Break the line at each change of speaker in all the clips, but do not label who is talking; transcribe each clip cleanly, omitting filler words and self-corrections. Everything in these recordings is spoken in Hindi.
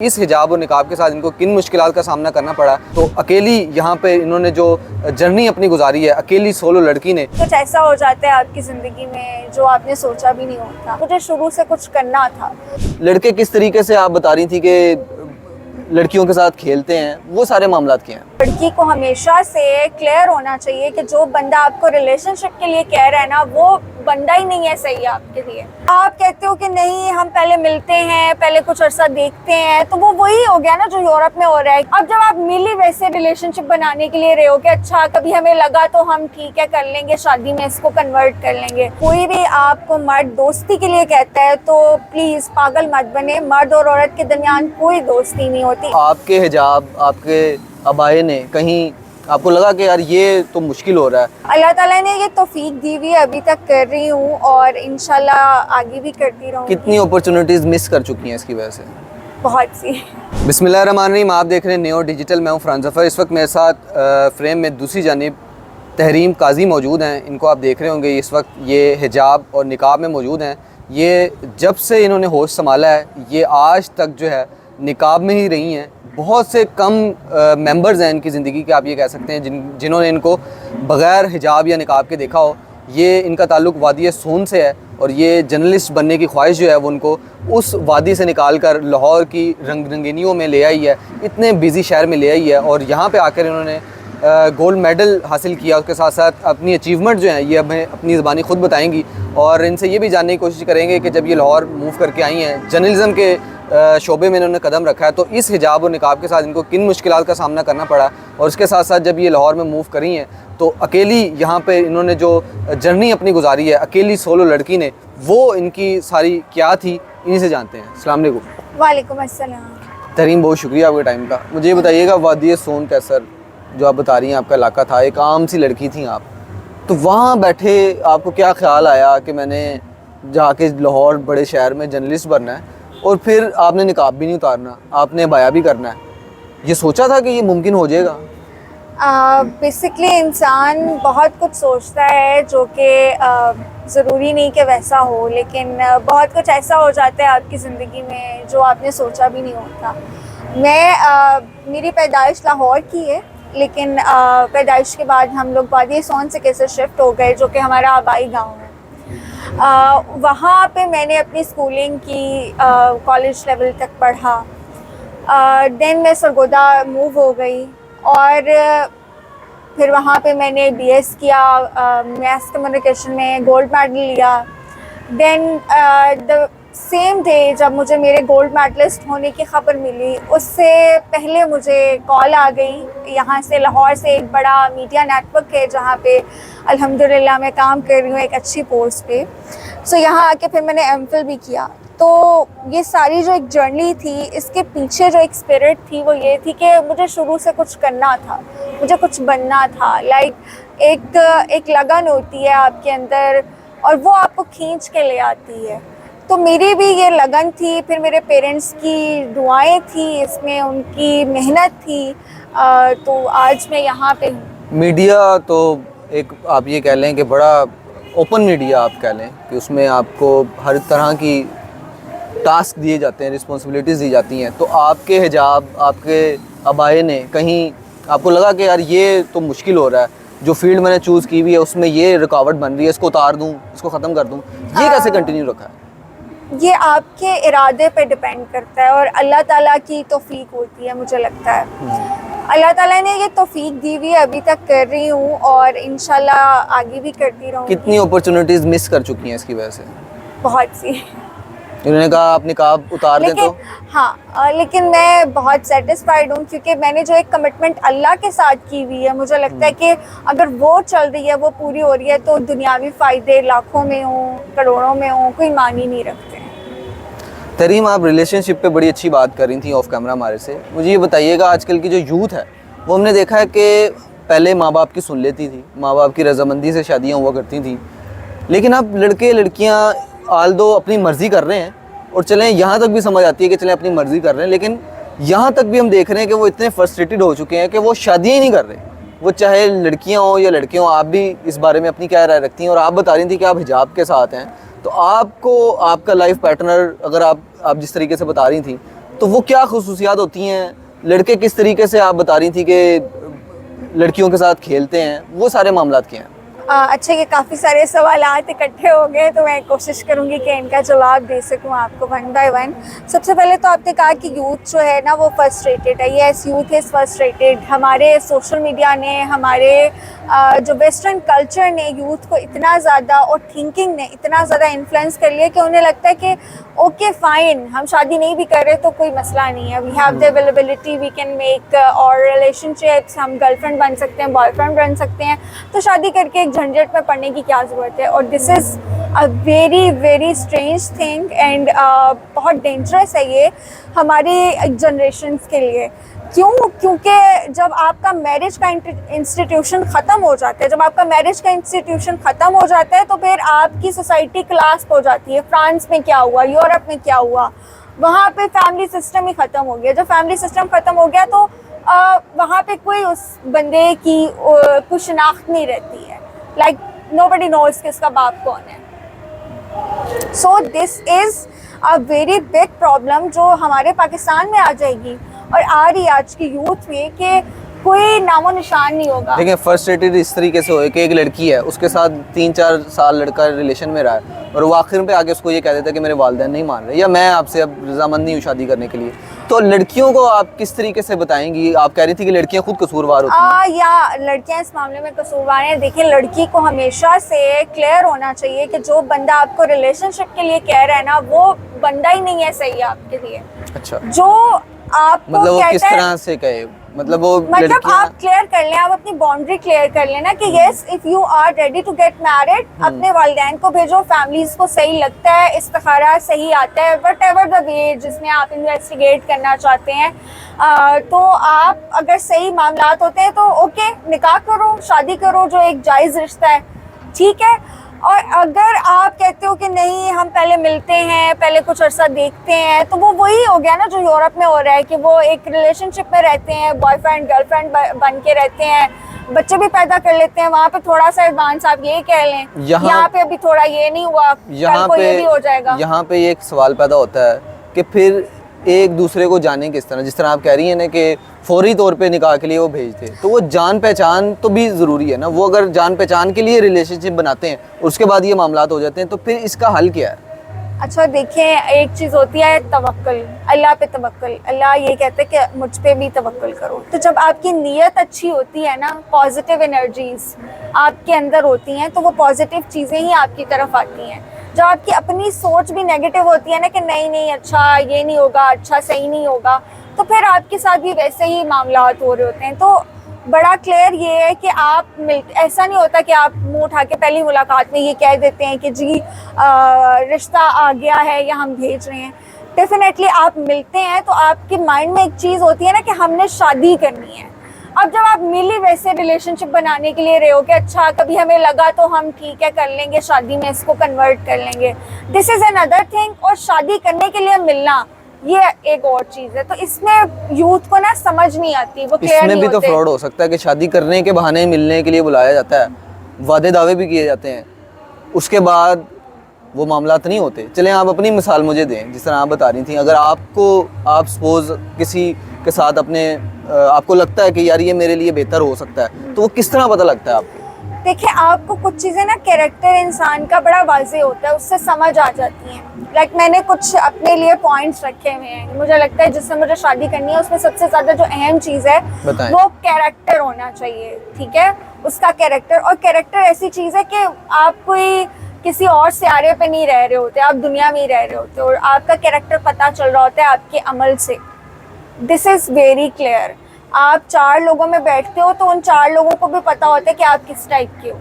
इस हिजाब और निकाब के साथ इनको किन मुश्किलात का सामना करना पड़ा। तो अकेली यहाँ पे इन्होंने जो जर्नी अपनी गुजारी है, अकेली सोलो लड़की ने।
कुछ ऐसा हो जाता है आपकी ज़िंदगी में जो आपने सोचा भी नहीं होता। मुझे शुरू से कुछ करना था।
लड़के किस तरीके से आप बता रही थी कि लड़कियों के साथ खेलते हैं, वो सारे मामलात क्या हैं?
लड़की को हमेशा से क्लियर होना चाहिए कि जो बंदा आपको रिलेशनशिप के लिए कह रहा है ना, वो बंदा ही नहीं है सही आपके लिए। आप कहते हो कि नहीं हम पहले मिलते हैं, पहले कुछ अर्सा देखते हैं, तो वो वही हो गया ना जो यूरोप में हो रहा है। अब जब आप मिली वैसे रिलेशनशिप बनाने के लिए रहे हो कि अच्छा कभी हमें लगा तो हम ठीक है कर लेंगे, शादी में इसको कन्वर्ट कर लेंगे। कोई भी आपको मर्द दोस्ती के लिए कहता है तो प्लीज पागल मत बने। मर्द और औरत के दरमियान कोई दोस्ती नहीं होती।
आपके हिजाब, आपके अबाए ने कहीं आपको लगा कि यार ये तो मुश्किल हो रहा है?
अल्लाह ताला ने ये तौफीक दी हुई, अभी तक कर रही हूँ और इंशाल्लाह आगे भी करती रहूँगी।
कितनी अपॉर्चुनिटीज़ मिस कर चुकी हैं इसकी वजह से?
बहुत सी।
बिस्मिल्लाहिर्रहमानिर्रहीम। आप देख रहे हैं नेओ डिजिटल। मैं हूँ फरहान ज़फ़र। इस वक्त मेरे साथ फ्रेम में दूसरी जानिब तहरीम काजी मौजूद हैं। इनको आप देख रहे होंगे, इस वक्त ये हिजाब और निकाब में मौजूद हैं। ये जब से इन्होंने होश संभाला है, ये आज तक जो है निकाब में ही रही हैं। बहुत से कम मेंबर्स हैं इनकी ज़िंदगी के, आप ये कह सकते हैं, जिन्होंने इनको बग़ैर हिजाब या निकाब के देखा हो। ये इनका ताल्लुक़ वादी सोन से है और ये जर्नलिस्ट बनने की ख्वाहिश जो है वो उनको उस वादी से निकाल कर लाहौर की रंग रंगीनियों में ले आई है, इतने बिज़ी शहर में ले आई है और यहाँ पे आकर इन्होंने गोल्ड मेडल हासिल किया। उसके साथ साथ अपनी अचीवमेंट जो हैं ये हमें अपनी ज़बानी खुद बताएंगी और इनसे ये भी जानने की कोशिश करेंगे कि जब ये लाहौर मूव करके आई हैं, जर्नलिज़म के शोबे में इन्होंने कदम रखा है, तो इस हिजाब और निकाब के साथ इनको किन मुश्किलात का सामना करना पड़ा। और उसके साथ साथ जब ये लाहौर में मूव करी हैं तो अकेली यहाँ पे इन्होंने जो जर्नी अपनी गुजारी है, अकेली सोलो लड़की ने, वो इनकी सारी क्या थी, इन्हीं से जानते हैं। अस्सलाम वालेकुम।
वालेकुम अस्सलाम।
तरीम, बहुत शुक्रिया आपके टाइम का। मुझे ये बताइएगा, वादी सोन कैसर जो आप बता रही हैं आपका इलाका था, एक आम सी लड़की थी आप, तो वहाँ बैठे आपको क्या ख्याल आया कि मैंने जाके लाहौर बड़े शहर में जर्नलिस्ट बनना है और फिर आपने निकाब भी नहीं उतारना, आपने बाया भी करना है? ये सोचा था कि ये मुमकिन हो जाएगा?
बेसिकली इंसान बहुत कुछ सोचता है जो कि ज़रूरी नहीं कि वैसा हो, लेकिन बहुत कुछ ऐसा हो जाता है आपकी ज़िंदगी में जो आपने सोचा भी नहीं होता। मेरी पैदाइश लाहौर की है, लेकिन पैदाइश के बाद हम लोग वादी सोन से कैसे शिफ्ट हो गए, जो कि हमारा आबाई गांव है। वहाँ पे मैंने अपनी स्कूलिंग की, कॉलेज लेवल तक पढ़ा। देन मैं सरगोदा मूव हो गई और फिर वहाँ पे मैंने बीएस किया, मैथ कम्युनिकेशन में गोल्ड मेडल लिया। देन द सेम डे जब मुझे मेरे गोल्ड मेडलिस्ट होने की ख़बर मिली, उससे पहले मुझे कॉल आ गई यहाँ से, लाहौर से। एक बड़ा मीडिया नेटवर्क है जहाँ पे अल्हम्दुलिल्लाह मैं काम कर रही हूँ एक अच्छी पोस्ट पे। सो यहाँ आके फिर मैंने एमफिल भी किया। तो ये सारी जो एक जर्नी थी, इसके पीछे जो एक स्पिरिट थी वो ये थी कि मुझे शुरू से कुछ करना था, मुझे कुछ बनना था। लाइक एक लगन होती है आपके अंदर और वो आपको खींच के ले आती है। तो मेरी भी ये लगन थी, फिर मेरे पेरेंट्स की दुआएं थी इसमें, उनकी मेहनत थी। तो आज मैं यहाँ पे हूँ।
मीडिया तो एक आप ये कह लें कि बड़ा ओपन मीडिया आप कह लें कि उसमें आपको हर तरह की टास्क दिए जाते हैं, रिस्पॉन्सिबिलिटीज़ दी जाती हैं। तो आपके हिजाब, आपके अबाए ने कहीं आपको लगा कि यार ये तो मुश्किल हो रहा है, जो फील्ड मैंने चूज़ की हुई है उसमें ये रुकावट बन रही है, इसको उतार दूँ, इसको ख़त्म कर दूँ, ये कैसे कंटिन्यू रखा है?
ये आपके इरादे पे डिपेंड करता है और अल्लाह ताला की तौफीक होती है, मुझे लगता है। अल्लाह ताला ने ये तौफीक दी हुई, अभी तक कर रही हूँ और इंशाल्लाह आगे भी करती रहूँगी।
कितनी अपॉर्चुनिटीज़ मिस कर चुकी हैं इसकी वजह से?
बहुत सी।
उन्होंने कहा आप निकाब उतार दें तो?
हाँ, लेकिन मैं बहुत सेटिस्फाइड हूँ क्योंकि मैंने जो एक कमिटमेंट अल्लाह के साथ की हुई है, मुझे लगता है कि अगर वो चल रही है, वो पूरी हो रही है, तो दुनियावी फ़ायदे लाखों में हों, करोड़ों में हों, कोई मानी नहीं रखते।
तरीम, आप रिलेशनशिप पे बड़ी अच्छी बात कर रही थी ऑफ कैमरा हमारे से। मुझे ये बताइएगा, आजकल की जो यूथ है वो हमने देखा है कि पहले माँ बाप की सुन लेती थी, माँ बाप की रजामंदी से शादियाँ हुआ करती थी, लेकिन अब लड़के लड़कियाँ आल दो अपनी मर्ज़ी कर रहे हैं और चलें यहाँ तक भी समझ आती है कि चलें अपनी मर्ज़ी कर रहे हैं, लेकिन यहाँ तक भी हम देख रहे हैं कि वो इतने फ्रस्ट्रेटेड हो चुके हैं कि वो शादियाँ ही नहीं कर रहे। वो चाहे लड़कियाँ हों या लड़के हों, आप भी इस बारे में अपनी क्या राय रखती हैं? और आप बता रही थी कि आप हिजाब के साथ हैं, तो आपको आपका लाइफ पार्टनर, अगर आप जिस तरीके से बता रही थी, तो वो क्या खसूसियात होती हैं, लड़के किस तरीके से आप बता रही थी कि लड़कियों के साथ खेलते हैं, वो सारे मामलात क्या हैं?
अच्छा, ये काफ़ी सारे सवाल इकट्ठे हो गए, तो मैं कोशिश करूंगी कि इनका जवाब दे सकूं आपको वन बाय वन। सबसे पहले तो आपने कहा कि यूथ जो है ना वो फ्रस्ट्रेटेड है। Yes, youth is frustrated. हमारे सोशल मीडिया ने, हमारे जो वेस्टर्न कल्चर ने यूथ को इतना ज़्यादा, और थिंकिंग ने इतना ज़्यादा इन्फ्लुएंस कर लिया कि उन्हें लगता है कि ओके फाइन, हम शादी नहीं भी कर रहे तो कोई मसला नहीं है, we have the availability, we can make और रिलेशनशिप्स, हम गर्लफ्रेंड बन सकते हैं, बॉयफ्रेंड बन सकते हैं, तो शादी करके एक झंझट में पड़ने की क्या ज़रूरत है। और this is a very very strange thing and बहुत डेंजरस है ये हमारी जनरेशन्स के लिए। क्यों? क्योंकि जब आपका मैरिज का इंस्टीट्यूशन ख़त्म हो जाता है, जब आपका मैरिज का इंस्टीट्यूशन ख़त्म हो जाता है, तो फिर आपकी सोसाइटी क्लास हो जाती है। फ्रांस में क्या हुआ, यूरोप में क्या हुआ, वहाँ पे फैमिली सिस्टम ही ख़त्म हो गया। जब फैमिली सिस्टम ख़त्म हो गया तो वहाँ पे कोई उस बंदे की कुछ शनाख्त नहीं रहती है। लाइक नोबडी नोज कि इसका बाप कौन है। So this is a very big problem जो हमारे पाकिस्तान में आ जाएगी और आ रही आज की यूथ में, कि कोई नामो निशान नहीं होगा।
देखिए, फ्रस्ट्रेटेड इस तरीके से हो कि एक लड़की है, उसके साथ 3-4 साल लड़का रिलेशन में रहा है और वो आखिर पे आके उसको ये कह देता है कि मेरे वालिदैन नहीं मान रहे, या मैं आपसे अब रजामंद नहीं हूँ शादी करने के लिए। तो लड़कियों को आप किस तरीके से बताएंगी? आप कह रही थी कि लड़कियां खुद कसूरवार होती हैं।
या लड़कियां इस मामले में कसूरवार हैं। देखिए, लड़की को हमेशा से क्लियर होना चाहिए कि जो बंदा आपको रिलेशनशिप के लिए कह रहा है ना, वो बंदा ही नहीं है सही आपके लिए।
अच्छा,
जो आपको
मतलब वो किस
कहता है,
तरह से कहे? मतलब वो
मतलब आप क्लियर कर लें, आप अपनी बाउंड्री क्लियर कर लेना कि yes, if you are ready to get married, अपने वालिदैन को भेजो, फैमिलीज को सही लगता है, इस्तिखारा सही आता है, वट एवर द वे जिसमें आप इन्वेस्टिगेट करना चाहते हैं, तो आप अगर सही मामलात होते हैं तो ओके, निकाह करो, शादी करो, जो एक जायज़ रिश्ता है, ठीक है। और अगर आप कहते हो कि नहीं, हम पहले मिलते हैं, पहले कुछ अर्सा देखते हैं, तो वो वही हो गया ना जो यूरोप में हो रहा है, कि वो एक रिलेशनशिप में रहते हैं, बॉयफ्रेंड गर्लफ्रेंड बन के रहते हैं, बच्चे भी पैदा कर लेते हैं। वहाँ पे थोड़ा सा एडवांस आप ये कह लें, यहाँ पे अभी थोड़ा ये नहीं हुआ, कल को ये भी हो जाएगा।
यहाँ पे एक सवाल पैदा होता है कि फिर एक दूसरे को जाने किस तरह, जिस तरह आप कह रही हैं ना कि फौरी तौर पे निकाह के लिए वो भेजते, तो वो जान पहचान तो भी ज़रूरी है ना। वो अगर जान पहचान के लिए रिलेशनशिप बनाते हैं और उसके बाद ये मामलात हो जाते हैं, तो फिर इसका हल क्या है?
अच्छा, देखें, एक चीज़ होती है तवक्कुल, अल्लाह पे तवक्कुल। अल्लाह ये कहते हैं कि मुझ पे भी तवक्कुल करो। तो जब आपकी नीयत अच्छी होती है ना, पॉजिटिव एनर्जीज आपके अंदर होती हैं, तो वो पॉजिटिव चीज़ें ही आपकी तरफ आती हैं। जब आपकी अपनी सोच भी नेगेटिव होती है ना कि नहीं नहीं, अच्छा ये नहीं होगा, अच्छा सही नहीं होगा, तो फिर आपके साथ भी वैसे ही मामलात हो रहे होते हैं। तो बड़ा क्लियर ये है कि आप ऐसा नहीं होता कि आप मुंह उठा के पहली मुलाकात में ये कह देते हैं कि जी रिश्ता आ गया है या हम भेज रहे हैं। डेफिनेटली आप मिलते हैं तो आपके माइंड में एक चीज़ होती है ना कि हमने शादी करनी है। अब जब आप मिली वैसे रिलेशनशिप बनाने के लिए रहे हो कि अच्छा कभी हमें लगा तो हम ठीक है कर लेंगे, शादी में इसको कन्वर्ट कर लेंगे, दिस इज़ अनदर थिंग। और शादी करने के लिए मिलना ये एक और चीज़ है। तो इसमें यूथ को ना समझ नहीं आती, वो क्लियर नहीं होते।
इसमें भी तो फ्रॉड हो सकता है कि शादी करने के बहाने मिलने के लिए बुलाया जाता है, वादे दावे भी किए जाते हैं, उसके बाद वो मामलात नहीं होते। चलें, आप अपनी मिसाल मुझे दें, जिस तरह आप बता रही थी। अगर आप सपोज किसी के साथ आपको लगता है कि यार ये मेरे लिए बेहतर हो सकता है, तो वो किस तरह पता लगता है आपको?
देखिए, आपको कुछ चीज़ें ना, कैरेक्टर इंसान का बड़ा वाज़ेह होता है, उससे समझ आ जाती हैं। लाइक मैंने कुछ अपने लिए पॉइंट्स रखे हुए हैं, मुझे लगता है जिससे मुझे शादी करनी है उसमें सबसे ज़्यादा जो अहम चीज़ है वो कैरेक्टर होना चाहिए, ठीक है, उसका कैरेक्टर। और कैरेक्टर ऐसी चीज़ है कि आप कोई किसी और सियारे पे नहीं रह रहे होते, आप दुनिया में ही रह रहे होते और आपका कैरेक्टर पता चल रहा होता है आपके अमल से। This is very clear. आप 4 लोगों में बैठते हो तो उन 4 लोगों को भी पता होता है कि आप किस टाइप के हो।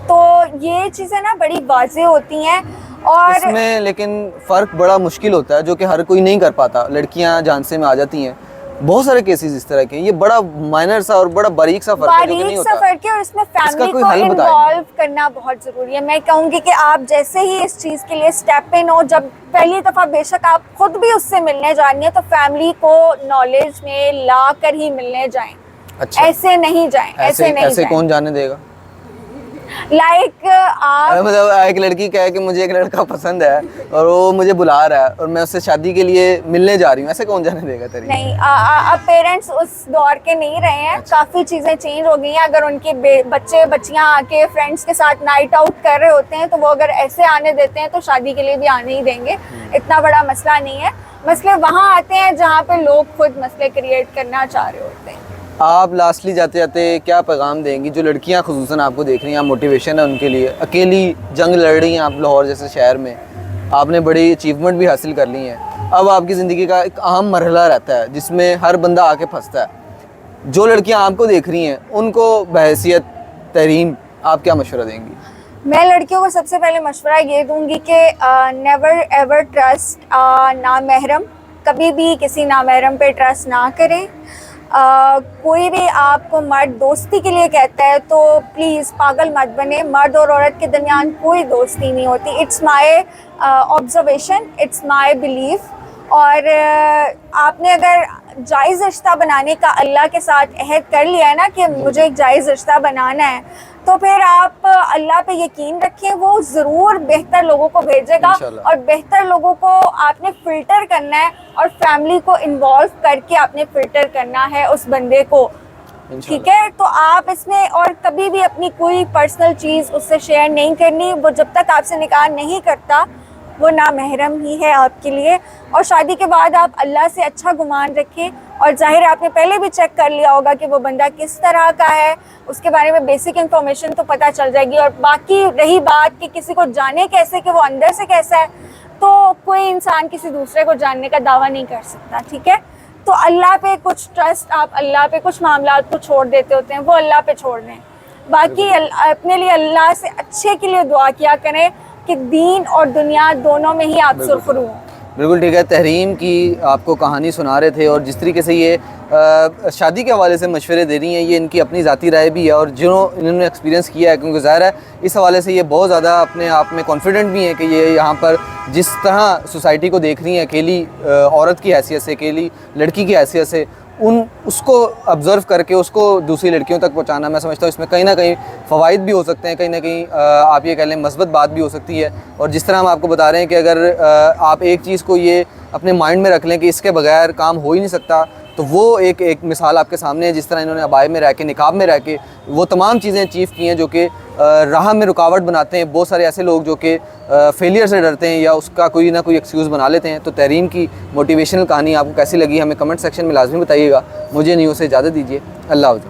तो ये चीज़ें ना बड़ी वाज़ेह होती हैं। और
इसमें लेकिन फ़र्क बड़ा मुश्किल होता है, जो कि हर कोई नहीं कर पाता। लड़कियां झांसे में आ जाती हैं, बहुत सारे केसेस इस तरह के। ये बड़ा माइनर सा और बड़ा बारीक सा फर्क है,
और इसमें फैमिली को इन्वॉल्व करना बहुत ज़रूरी है। मैं कहूँगी कि आप जैसे ही इस चीज़ के लिए स्टेप इन हो, जब पहली दफ़ा बेशक आप खुद भी उससे मिलने जा रही हैं, तो फैमिली को नॉलेज में ला कर ही मिलने जाएं।
अच्छा,
ऐसे नहीं जाएं, ऐसे नहीं
ऐसे कौन जाने देगा?
लाइक आप
मतलब एक लड़की कहे कि मुझे एक लड़का पसंद है और वो मुझे बुला रहा है और मैं उससे शादी के लिए मिलने जा रही हूँ, ऐसे कौन जाने देगा तेरी?
नहीं, अब पेरेंट्स उस दौर के नहीं रहे हैं। काफ़ी चीज़ें चेंज हो गई हैं। अगर उनके बच्चे बच्चियां आके फ्रेंड्स के साथ नाइट आउट कर रहे होते हैं तो वो अगर ऐसे आने देते हैं तो शादी के लिए भी आने ही देंगे। इतना बड़ा मसला नहीं है। मसले वहाँ आते हैं जहाँ पे लोग खुद मसले क्रिएट करना चाह रहे होते हैं।
आप लास्टली जाते जाते क्या पैगाम देंगी जो लड़कियां खुसूसन आपको देख रही हैं, मोटिवेशन है उनके लिए, अकेली जंग लड़ रही हैं आप लाहौर जैसे शहर में, आपने बड़ी अचीवमेंट भी हासिल कर ली हैं, अब आपकी ज़िंदगी का एक अहम मरहला रहता है जिसमें हर बंदा आके फंसता है, जो लड़कियां आपको देख रही हैं उनको बहैसियत तहरीम आप क्या मशवरा देंगी?
मैं लड़कियों को सबसे पहले मशवरा ये दूंगी कि नेवर एवर ट्रस्ट नामहरम। कभी भी किसी नामहरम पे ट्रस्ट ना करें। कोई भी आपको मर्द दोस्ती के लिए कहता है तो प्लीज़ पागल मत बने। मर्द और औरत के दरमियान कोई दोस्ती नहीं होती। It's my observation, it's my belief. और आपने अगर जायज़ रिश्ता बनाने का अल्लाह के साथ अहद कर लिया है ना कि मुझे एक जायज़ रिश्ता बनाना है, तो फिर आप अल्लाह पे यकीन रखें, वो ज़रूर बेहतर लोगों को भेजेगा। और बेहतर लोगों को आपने फ़िल्टर करना है और फैमिली को इन्वॉल्व करके आपने फ़िल्टर करना है उस बंदे को, ठीक है? तो आप इसमें और कभी भी अपनी कोई पर्सनल चीज़ उससे शेयर नहीं करनी। वो जब तक आपसे निकाह नहीं करता वो नामहरम ही है आपके लिए। और शादी के बाद आप अल्लाह से अच्छा गुमान रखें। और जाहिर आपने पहले भी चेक कर लिया होगा कि वो बंदा किस तरह का है, उसके बारे में बेसिक इन्फॉर्मेशन तो पता चल जाएगी। और बाकी रही बात कि किसी को जाने कैसे, कि वो अंदर से कैसा है, तो कोई इंसान किसी दूसरे को जानने का दावा नहीं कर सकता, ठीक है? तो अल्लाह पे कुछ ट्रस्ट, आप अल्लाह पे कुछ मामलात को छोड़ देते होते हैं, वो अल्लाह पे छोड़ दें। बाकी अपने लिए अल्लाह से अच्छे के लिए दुआ किया करें कि दीन और दुनिया दोनों में ही आप सुरखरू हों।
बिल्कुल ठीक है। तहरीम की आपको कहानी सुना रहे थे और जिस तरीके से ये शादी के हवाले से मशवरे दे रही हैं, ये इनकी अपनी ज़ाती राय भी है और जो इन्होंने एक्सपीरियंस किया है, क्योंकि ज़ाहिर है इस हवाले से ये बहुत ज़्यादा अपने आप में कॉन्फिडेंट भी हैं कि ये यहाँ पर जिस तरह सोसाइटी को देख रही हैं अकेली औरत की हैसियत से, अकेली लड़की की हैसियत से, उसको ऑब्ज़र्व करके उसको दूसरी लड़कियों तक पहुंचाना, मैं समझता हूँ इसमें कहीं ना कहीं फ़वाइद भी हो सकते हैं, कहीं ना कहीं आप ये कह लें मस्बत बात भी हो सकती है। और जिस तरह हम आपको बता रहे हैं कि अगर आप एक चीज़ को ये अपने माइंड में रख लें कि इसके बगैर काम हो ही नहीं सकता, तो वो एक मिसाल आपके सामने है। जिस तरह इन्होंने अबाए में रह के, निकाब में रह के वो तमाम चीज़ें अचीव की हैं जो कि राह में रुकावट बनाते हैं। बहुत सारे ऐसे लोग जो कि फेलियर से डरते हैं या उसका कोई ना कोई एक्सक्यूज़ बना लेते हैं। तो तहरीम की मोटिवेशनल कहानी आपको कैसी लगी हमें कमेंट सेक्शन में लाजमी बताइएगा। मुझे न्यूज़ से इजाज़त दीजिए। अल्लाह हाफ़िज़।